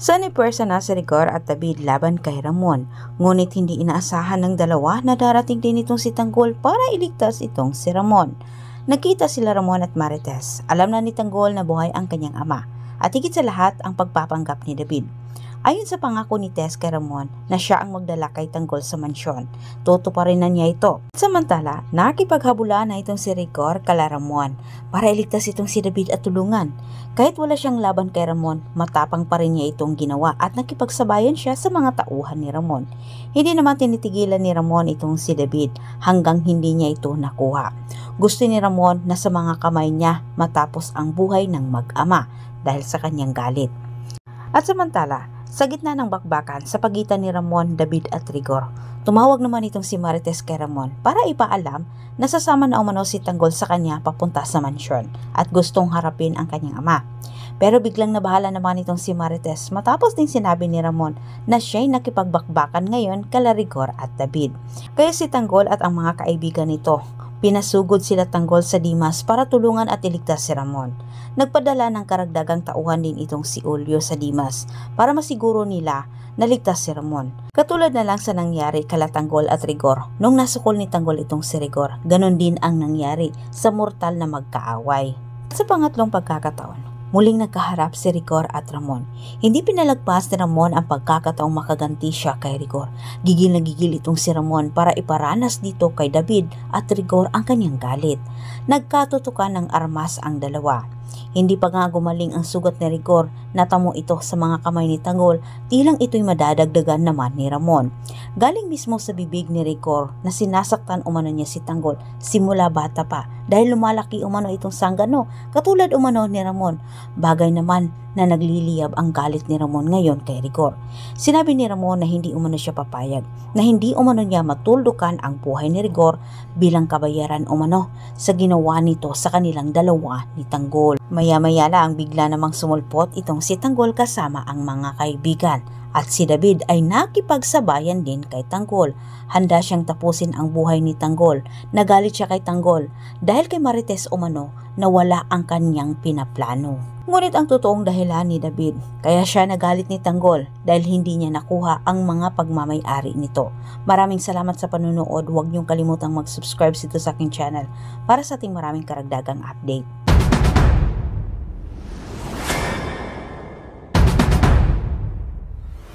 Sanipersa na si Rigor at David laban kay Ramon, ngunit hindi inaasahan ng dalawa na darating din itong si Tanggol para iligtas itong si Ramon. Nagkita sila Ramon at Marites. Alam na ni Tanggol na buhay ang kanyang ama at higit sa lahat ang pagpapanggap ni David. Ayon sa pangako ni Tess kay Ramon na siya ang magdala kay Tanggol sa mansyon, tutuparin na niya ito. Samantala, nakikipaghabula na itong si Rigor kala Ramon para iligtas itong si David at tulungan. Kahit wala siyang laban kay Ramon, matapang pa rin niya itong ginawa at nakipagsabayan siya sa mga tauhan ni Ramon. Hindi naman tinitigilan ni Ramon itong si David hanggang hindi niya ito nakuha. Gusto ni Ramon na sa mga kamay niya matapos ang buhay ng mag-ama dahil sa kanyang galit. At samantala, sa gitna ng bakbakan sa pagitan ni Ramon, David at Rigor, tumawag naman itong si Marites kay Ramon para ipaalam na sasama na umano si Tanggol sa kanya papunta sa mansyon at gustong harapin ang kanyang ama. Pero biglang nabahala naman itong si Marites matapos din sinabi ni Ramon na siya'y nakipagbakbakan ngayon kala Rigor at David. Kaya si Tanggol at ang mga kaibigan nito, pinasugod sila Tanggol sa Dimas para tulungan at iligtas si Ramon. Nagpadala ng karagdagang tauhan din itong si Ulyo sa Dimas para masiguro nila na ligtas si Ramon. Katulad na lang sa nangyari kala Tanggol at Rigor nung nasukol ni Tanggol itong si Rigor, ganon din ang nangyari sa mortal na magkaaway. Sa pangatlong pagkakataon, muling nagkaharap si Rigor at Ramon. Hindi pinalagpas ni Ramon ang pagkakataong makaganti siya kay Rigor. Gigil na gigil itong si Ramon para iparanas dito kay David at Rigor ang kanyang galit. Nagkatutukan ng armas ang dalawa. Hindi pa nga gumaling ang sugat ni Rigor, natamo ito sa mga kamay ni Tanggol, tilang ito'y madadagdagan naman ni Ramon. Galing mismo sa bibig ni Rigor na sinasaktan umano niya si Tanggol simula bata pa dahil lumalaki umano itong sanggano katulad umano ni Ramon. Bagay naman na nagliliyab ang galit ni Ramon ngayon kay Rigor. Sinabi ni Ramon na hindi umano siya papayag, na hindi umano niya matuldukan ang buhay ni Rigor bilang kabayaran umano sa ginawa nito sa kanilang dalawa ni Tanggol. Maya-maya lang bigla namang sumulpot itong si Tanggol kasama ang mga kaibigan at si David ay nakipagsabayan din kay Tanggol. Handa siyang tapusin ang buhay ni Tanggol. Nagalit siya kay Tanggol dahil kay Marites umano na wala ang kanyang pinaplano. Ngunit ang totoong dahilan ni David kaya siya nagalit ni Tanggol dahil hindi niya nakuha ang mga pagmamay-ari nito. Maraming salamat sa panunood. Huwag niyong kalimutang mag-subscribe dito sa aking channel para sa ating maraming karagdagang update.